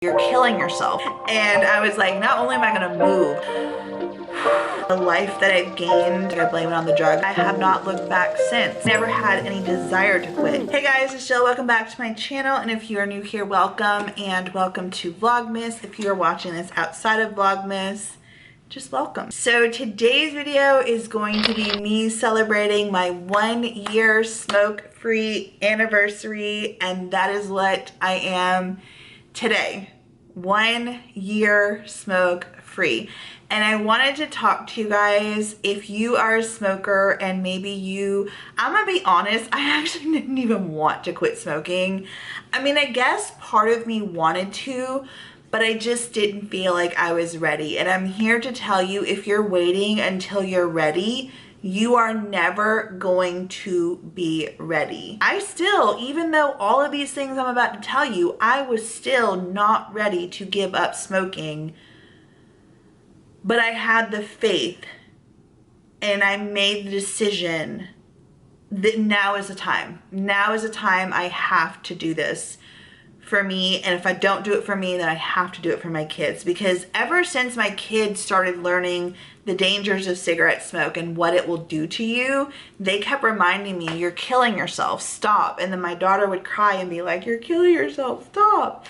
You're killing yourself. And I was like, not only am I gonna move, the life that I've gained, I blame it on the drug. I have not looked back since. Never had any desire to quit. Hey guys, it's Jill. Welcome back to my channel. And if you are new here, welcome, and welcome to Vlogmas. If you are watching this outside of Vlogmas, just welcome. So today's video is going to be me celebrating my 1 year smoke-free anniversary, and that is what I am today. 1 year smoke-free. And I wanted to talk to you guys, if you are a smoker and maybe I'm gonna be honest, I actually didn't even want to quit smoking. I mean, I guess part of me wanted to, but I just didn't feel like I was ready. And I'm here to tell you, if you're waiting until you're ready, you are never going to be ready. I still, even though all of these things I'm about to tell you, I was still not ready to give up smoking. But I had the faith and I made the decision that now is the time. Now is the time. I have to do this for me, and if I don't do it for me, then I have to do it for my kids. Because ever since my kids started learning the dangers of cigarette smoke and what it will do to you, they kept reminding me, you're killing yourself, stop. And then my daughter would cry and be like, you're killing yourself, stop.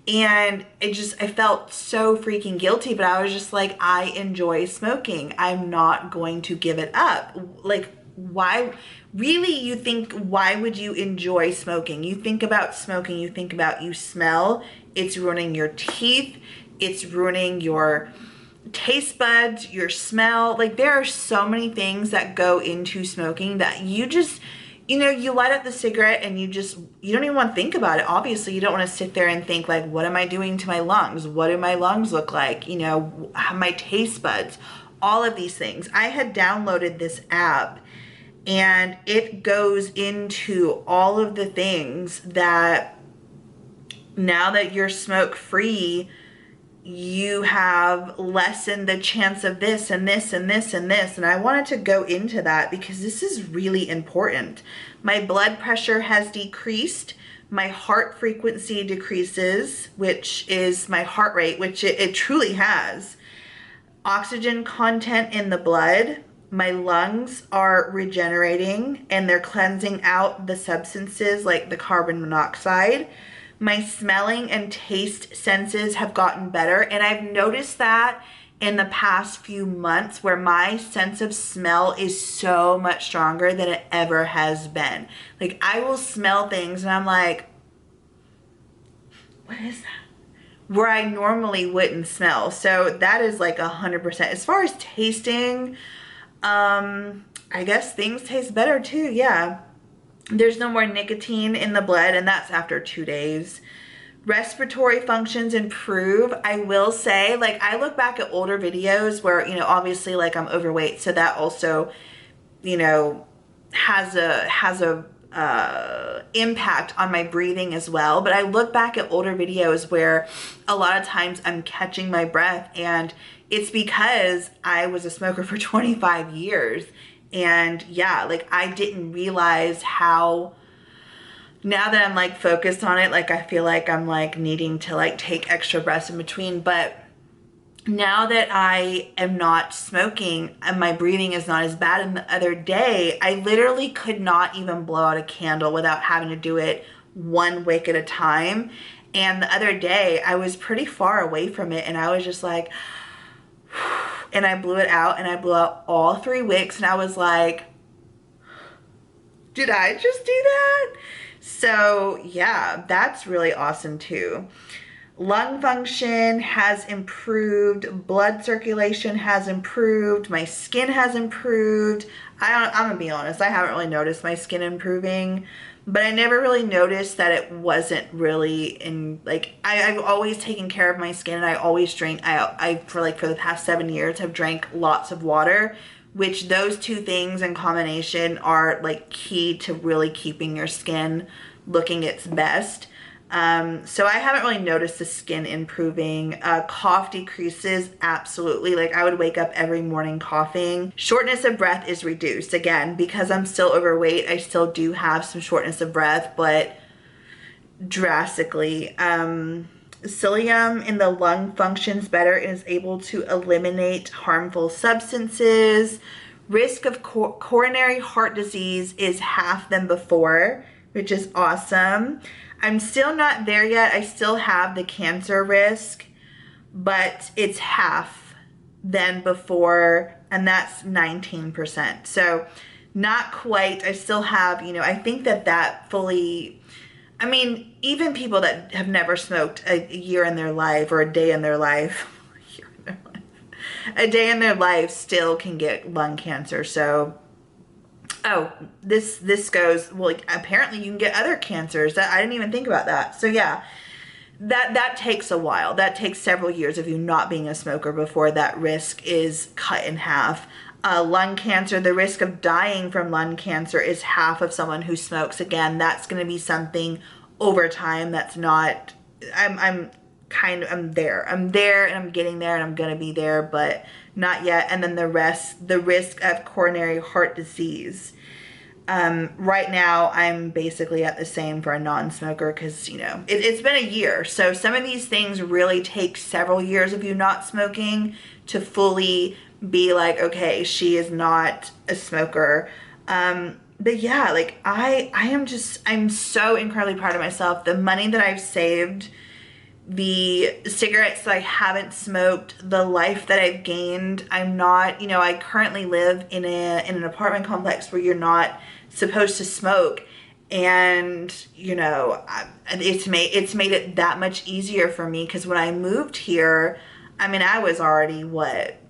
And I felt so freaking guilty, but I was just like, I enjoy smoking. I'm not going to give it up. Like, why? Really, you think, why would you enjoy smoking? You think about smoking, you think about, you smell, it's ruining your teeth, it's ruining your taste buds, your smell. Like, there are so many things that go into smoking that you just, you know, you light up the cigarette and you don't even want to think about it. Obviously, you don't want to sit there and think like, what am I doing to my lungs? What do my lungs look like? You know, my taste buds, all of these things. I had downloaded this app and it goes into all of the things that now that you're smoke free, you have lessened the chance of this and this and this and this. And I wanted to go into that because this is really important. My blood pressure has decreased. My heart frequency decreases, which is my heart rate, which it truly has. Oxygen content in the blood. My lungs are regenerating and they're cleansing out the substances like the carbon monoxide. My smelling and taste senses have gotten better, and I've noticed that in the past few months where my sense of smell is so much stronger than it ever has been. Like, I will smell things and I'm like, what is that? Where I normally wouldn't smell. So that is like 100%. As far as tasting, I guess things taste better too, yeah. There's no more nicotine in the blood, and that's after 2 days. Respiratory functions improve. I will say, like, I look back at older videos where, you know, obviously, like, I'm overweight, so that also, you know, has a impact on my breathing as well. But I look back at older videos where a lot of times I'm catching my breath, and it's because I was a smoker for 25 years. And yeah, like, I didn't realize how, now that I'm like focused on it, like, I feel like I'm like needing to like take extra breaths in between. But now that I am not smoking and my breathing is not as bad, and the other day I literally could not even blow out a candle without having to do it one wick at a time. And the other day I was pretty far away from it and I was just like, and I blew it out, and I blew out all 3 wicks, and I was like, did I just do that? So yeah, that's really awesome too. Lung function has improved, blood circulation has improved, my skin has improved. I'm gonna be honest, I haven't really noticed my skin improving, but I never really noticed that it wasn't really in, like, I've always taken care of my skin, and I always drink, for the past 7 years have drank lots of water, which those 2 things in combination are like key to really keeping your skin looking its best. So I haven't really noticed the skin improving. Cough decreases, absolutely. Like, I would wake up every morning coughing. Shortness of breath is reduced. Again, because I'm still overweight, I still do have some shortness of breath, but drastically. psyllium in the lung functions better and is able to eliminate harmful substances. Risk of coronary heart disease is half than before, which is awesome. I'm still not there yet. I still have the cancer risk, but it's half than before, and that's 19%. So not quite. I still have, you know, I think that fully, I mean, even people that have never smoked a year in their life or a day in their life, a day in their life still can get lung cancer. So, oh, this goes, well, apparently you can get other cancers. That I didn't even think about that. So yeah, that takes a while. That takes several years of you not being a smoker before that risk is cut in half. Lung cancer, the risk of dying from lung cancer is half of someone who smokes. Again, that's going to be something over time. That's not, I'm there and I'm getting there and I'm going to be there, but not yet. And then the risk of coronary heart disease. Right now I'm basically at the same for a non-smoker because, you know, it's been a year. So some of these things really take several years of you not smoking to fully be like, okay, she is not a smoker. But yeah, like I'm so incredibly proud of myself. The money that I've saved, the cigarettes that I haven't smoked, the life that I've gained. I'm not, you know, I currently live in an apartment complex where you're not supposed to smoke. And, you know, it's made it that much easier for me because when I moved here, I mean, I was already, what,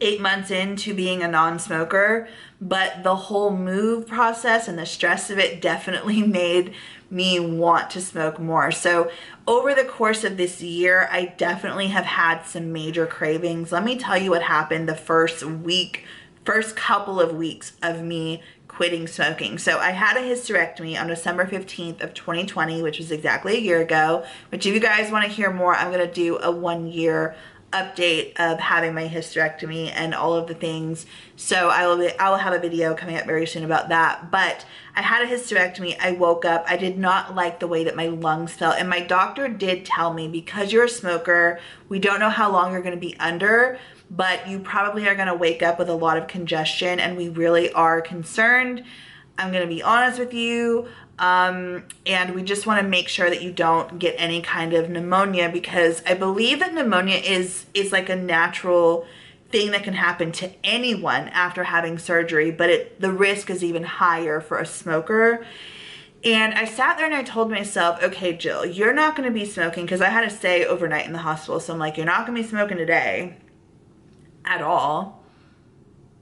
8 months into being a non-smoker, but the whole move process and the stress of it definitely made me want to smoke more. So over the course of this year, I definitely have had some major cravings. Let me tell you what happened the first couple of weeks of me quitting smoking. So I had a hysterectomy on December 15th of 2020, which was exactly a year ago, which if you guys want to hear more, I'm going to do a 1-year update of having my hysterectomy and all of the things. So I will have a video coming up very soon about that. But I had a hysterectomy. I woke up. I did not like the way that my lungs felt. And my doctor did tell me, because you're a smoker, we don't know how long you're going to be under, but you probably are going to wake up with a lot of congestion and we really are concerned. I'm going to be honest with you. And we just want to make sure that you don't get any kind of pneumonia, because I believe that pneumonia is like a natural thing that can happen to anyone after having surgery, but the risk is even higher for a smoker. And I sat there and I told myself, okay, Jill, you're not going to be smoking, because I had to stay overnight in the hospital. So I'm like, you're not going to be smoking today at all.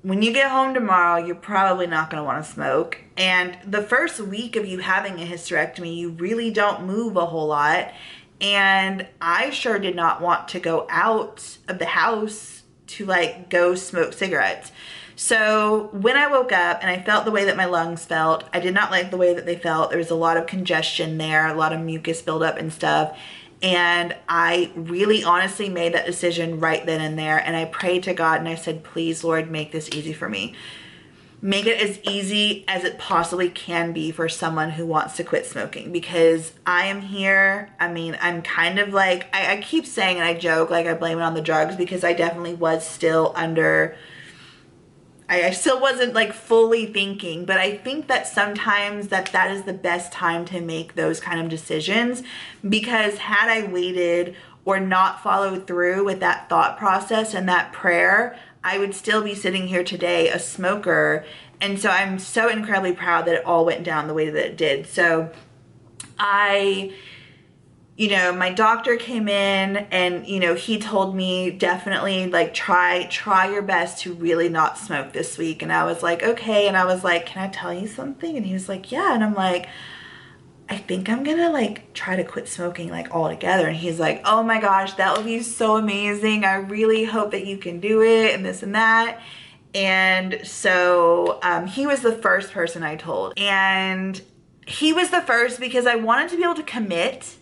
When you get home tomorrow, you're probably not going to want to smoke. And the first week of you having a hysterectomy, you really don't move a whole lot. And I sure did not want to go out of the house to like go smoke cigarettes. So when I woke up and I felt the way that my lungs felt, I did not like the way that they felt. There was a lot of congestion there, a lot of mucus buildup and stuff. And I really honestly made that decision right then and there. And I prayed to God and I said, please, Lord, make this easy for me. Make it as easy as it possibly can be for someone who wants to quit smoking, because I am here. I mean, I'm kind of like, I keep saying, and I joke, like I blame it on the drugs, because I definitely was still under, I still wasn't like fully thinking, but I think that sometimes that is the best time to make those kind of decisions, because had I waited or not followed through with that thought process and that prayer, I would still be sitting here today a smoker. And so I'm so incredibly proud that it all went down the way that it did. So you know, my doctor came in and, you know, he told me definitely like try your best to really not smoke this week. And I was like, okay. And I was like, can I tell you something? And he was like, yeah. And I'm like, I think I'm gonna like try to quit smoking like altogether. And he's like, oh my gosh, that would be so amazing. I really hope that you can do it and this and that. And so he was the first person I told. And he was the first because I wanted to be able to commit,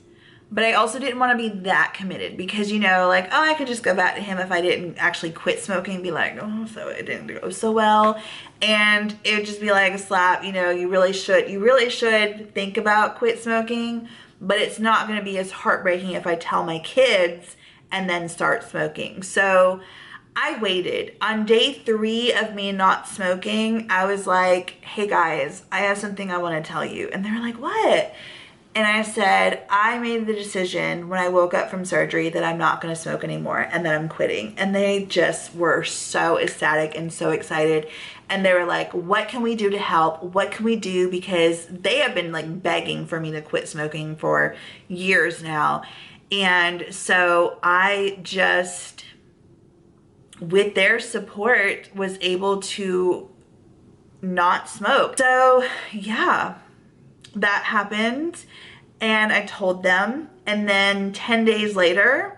but I also didn't want to be that committed, because, you know, like, oh, I could just go back to him if I didn't actually quit smoking and be like, oh, so it didn't go so well. And it would just be like a slap, you know, you really should think about quit smoking. but it's not going to be as heartbreaking if I tell my kids and then start smoking. So I waited. On day 3 of me not smoking, I was like, hey guys, I have something I want to tell you. And they were like, what? And I said, I made the decision when I woke up from surgery that I'm not going to smoke anymore and that I'm quitting. And they just were so ecstatic and so excited. And they were like, what can we do to help? What can we do? Because they have been like begging for me to quit smoking for years now. And so I just, with their support, was able to not smoke. So yeah, that happened. And I told them, and then 10 days later,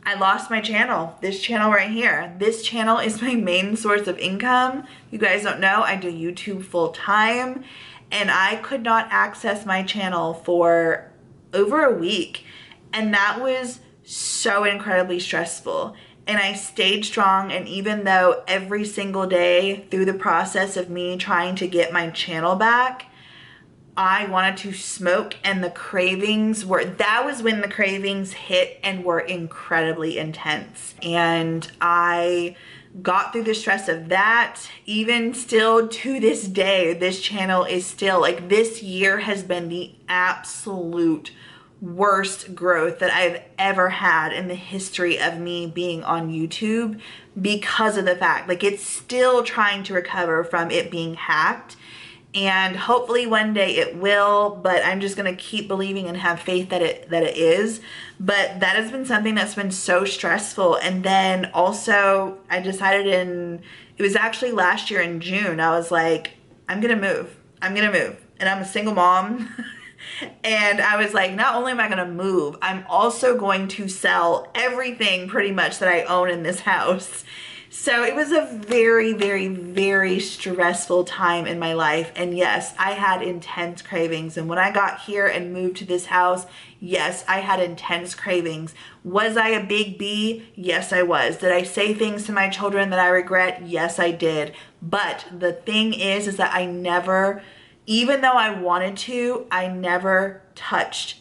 I lost my channel. This channel right here. This channel is my main source of income. You guys don't know, I do YouTube full time, and I could not access my channel for over a week. And that was so incredibly stressful. And I stayed strong, and even though every single day through the process of me trying to get my channel back, I wanted to smoke, and the cravings were, that was when the cravings hit and were incredibly intense. And I got through the stress of that. Even still to this day, this channel is still like, this year has been the absolute worst growth that I've ever had in the history of me being on YouTube, because of the fact, like, it's still trying to recover from it being hacked. And hopefully one day it will, but I'm just gonna keep believing and have faith that it is. But that has been something that's been so stressful. And then also I decided it was actually last year in June, I was like, I'm gonna move. And I'm a single mom. And I was like, not only am I gonna move, I'm also going to sell everything pretty much that I own in this house. So it was a very, very, very stressful time in my life. And yes, I had intense cravings. And when I got here and moved to this house, yes, I had intense cravings. Was I a big B? Yes, I was. Did I say things to my children that I regret? Yes, I did. But the thing is that I never, even though I wanted to, I never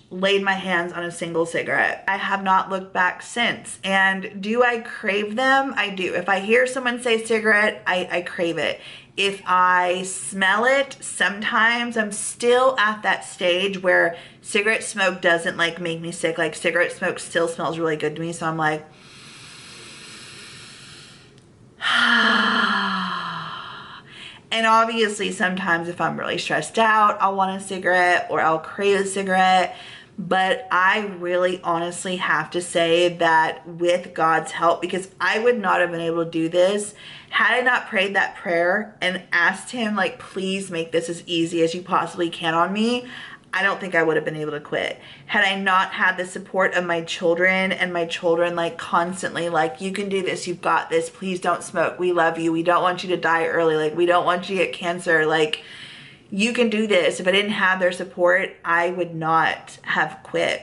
laid my hands on a single cigarette. I have not looked back since. And do I crave them? I do. If I hear someone say cigarette, I crave it. If I smell it, sometimes I'm still at that stage where cigarette smoke doesn't like make me sick. Like, cigarette smoke still smells really good to me. So I'm like, and obviously sometimes if I'm really stressed out, I'll want a cigarette or I'll crave a cigarette. But I really honestly have to say that with God's help, because I would not have been able to do this had I not prayed that prayer and asked him, like, please make this as easy as you possibly can on me, I don't think I would have been able to quit. Had I not had the support of my children, and my children like constantly like, you can do this, you've got this, please don't smoke, we love you, we don't want you to die early, like, we don't want you to get cancer, like, you can do this. If I didn't have their support, I would not have quit.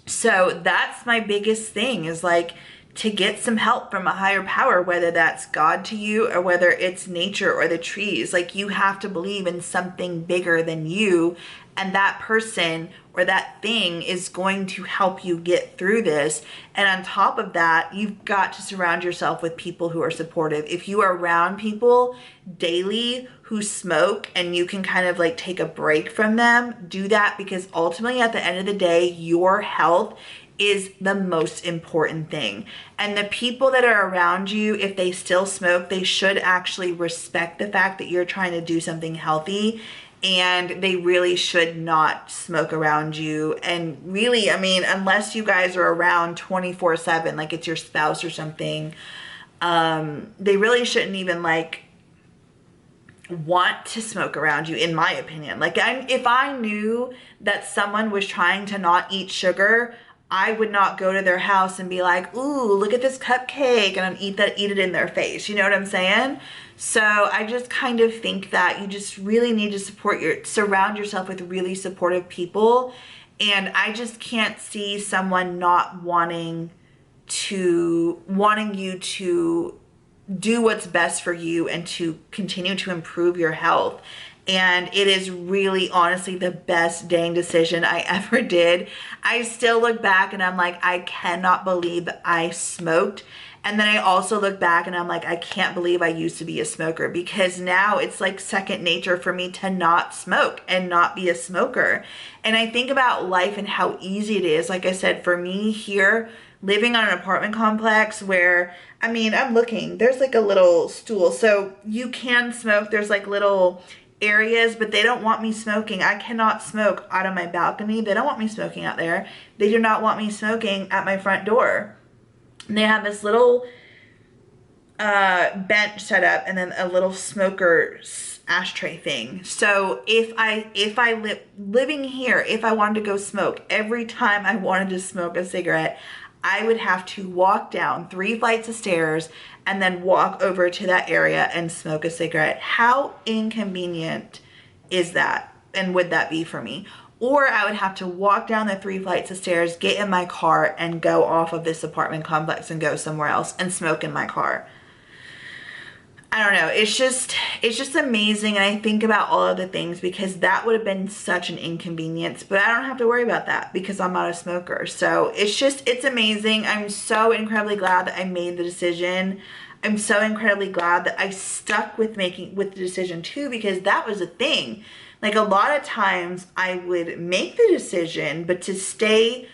So that's my biggest thing, is like, to get some help from a higher power, whether that's God to you or whether it's nature or the trees. Like, you have to believe in something bigger than you, and that person or that thing is going to help you get through this. And on top of that, you've got to surround yourself with people who are supportive. If you are around people daily who smoke and you can kind of like take a break from them, do that, because ultimately at the end of the day, your health is the most important thing. And the people that are around you, if they still smoke, they should actually respect the fact that you're trying to do something healthy, and they really should not smoke around you. And really, I mean, unless you guys are around 24/7, like it's your spouse or something, they really shouldn't even like want to smoke around you, in my opinion. Like, if I knew that someone was trying to not eat sugar, I would not go to their house and be like, ooh, look at this cupcake, and eat it in their face. You know what I'm saying? So I just kind of think that you just really need to surround yourself with really supportive people. And I just can't see someone not wanting you to do what's best for you and to continue to improve your health. And it is really honestly the best dang decision I ever did. I still look back and I'm like, I cannot believe that I smoked. And then I also look back and I'm like, I can't believe I used to be a smoker, because now it's like second nature for me to not smoke and not be a smoker. And I think about life and how easy it is. Like I said, for me here, living on an apartment complex where, I mean, I'm looking, there's like a little stool. So you can smoke. There's like little areas, but they don't want me smoking. I cannot smoke out of my balcony. They don't want me smoking out there. They do not want me smoking at my front door. And they have this little bench set up and then a little smoker ashtray thing. So if I living here, if I wanted to go smoke, every time I wanted to smoke a cigarette, I would have to walk down 3 flights of stairs and then walk over to that area and smoke a cigarette. How inconvenient is that? And would that be for me? Or I would have to walk down the 3 flights of stairs, get in my car, and go off of this apartment complex and go somewhere else and smoke in my car. I don't know. It's just amazing. And I think about all of the things, because that would have been such an inconvenience, but I don't have to worry about that because I'm not a smoker. So it's amazing. I'm so incredibly glad that I made the decision. I'm so incredibly glad that I stuck with the decision too, because that was a thing. Like, a lot of times I would make the decision, but to stay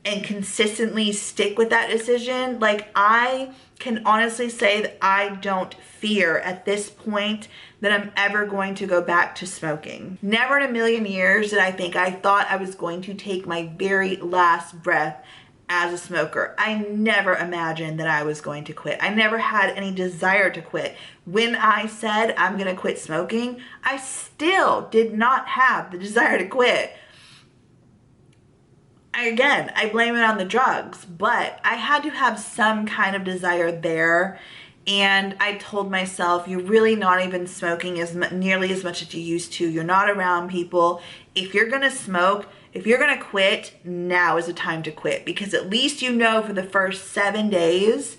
and consistently stick with that decision, like, I can honestly say that I don't fear at this point that I'm ever going to go back to smoking. Never in a million years did I think I thought I was going to take my very last breath as a smoker. I never imagined that I was going to quit. I never had any desire to quit. When I said I'm gonna quit smoking, I still did not have the desire to quit. Again, I blame it on the drugs, but I had to have some kind of desire there. And I told myself, you're really not even smoking nearly as much as you used to. You're not around people. If you're gonna smoke, if you're gonna quit, now is the time to quit, because at least you know for the first 7 days,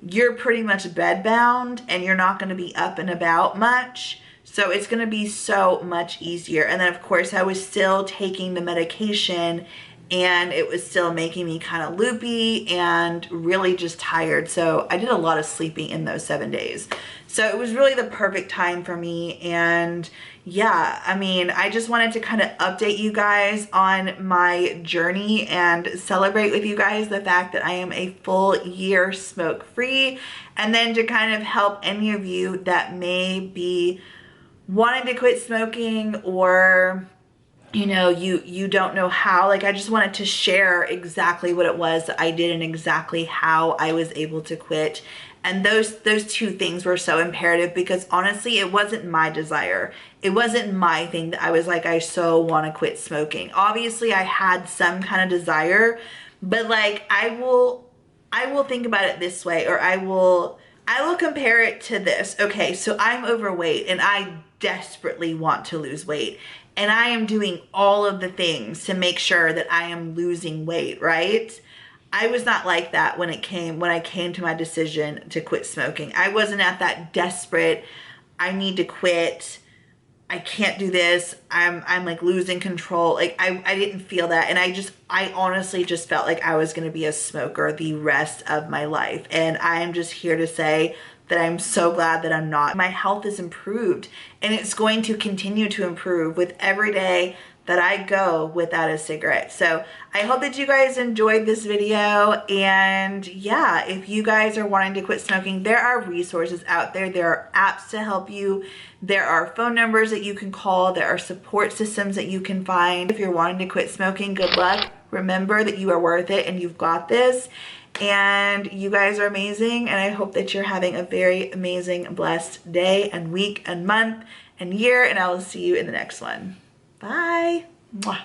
you're pretty much bedbound and you're not gonna be up and about much. So it's gonna be so much easier. And then of course I was still taking the medication, and it was still making me kind of loopy and really just tired. So I did a lot of sleeping in those 7 days. So it was really the perfect time for me. And yeah, I mean, I just wanted to kind of update you guys on my journey and celebrate with you guys the fact that I am a full year smoke free. And then to kind of help any of you that may be wanting to quit smoking, or you know, you don't know how. Like, I just wanted to share exactly what it was that I did and exactly how I was able to quit. And those 2 things were so imperative, because honestly, it wasn't my desire. It wasn't my thing that I was like, I so want to quit smoking. Obviously, I had some kind of desire, but like, I will think about it this way, or I will compare it to this. Okay, so I'm overweight and I desperately want to lose weight. And I am doing all of the things to make sure that I am losing weight, right? I was not like that when I came to my decision to quit smoking. I wasn't at that desperate, I need to quit, I can't do this, I'm like losing control. Like, I didn't feel that. And I honestly just felt like I was gonna be a smoker the rest of my life. And I'm just here to say that I'm so glad that I'm not. My health has improved, and it's going to continue to improve with every day that I go without a cigarette. So I hope that you guys enjoyed this video. And yeah, if you guys are wanting to quit smoking, there are resources out there. There are apps to help you. There are phone numbers that you can call. There are support systems that you can find. If you're wanting to quit smoking, good luck. Remember that you are worth it and you've got this. And you guys are amazing, and I hope that you're having a very amazing, blessed day and week and month and year, and I will see you in the next one. Bye. Mwah.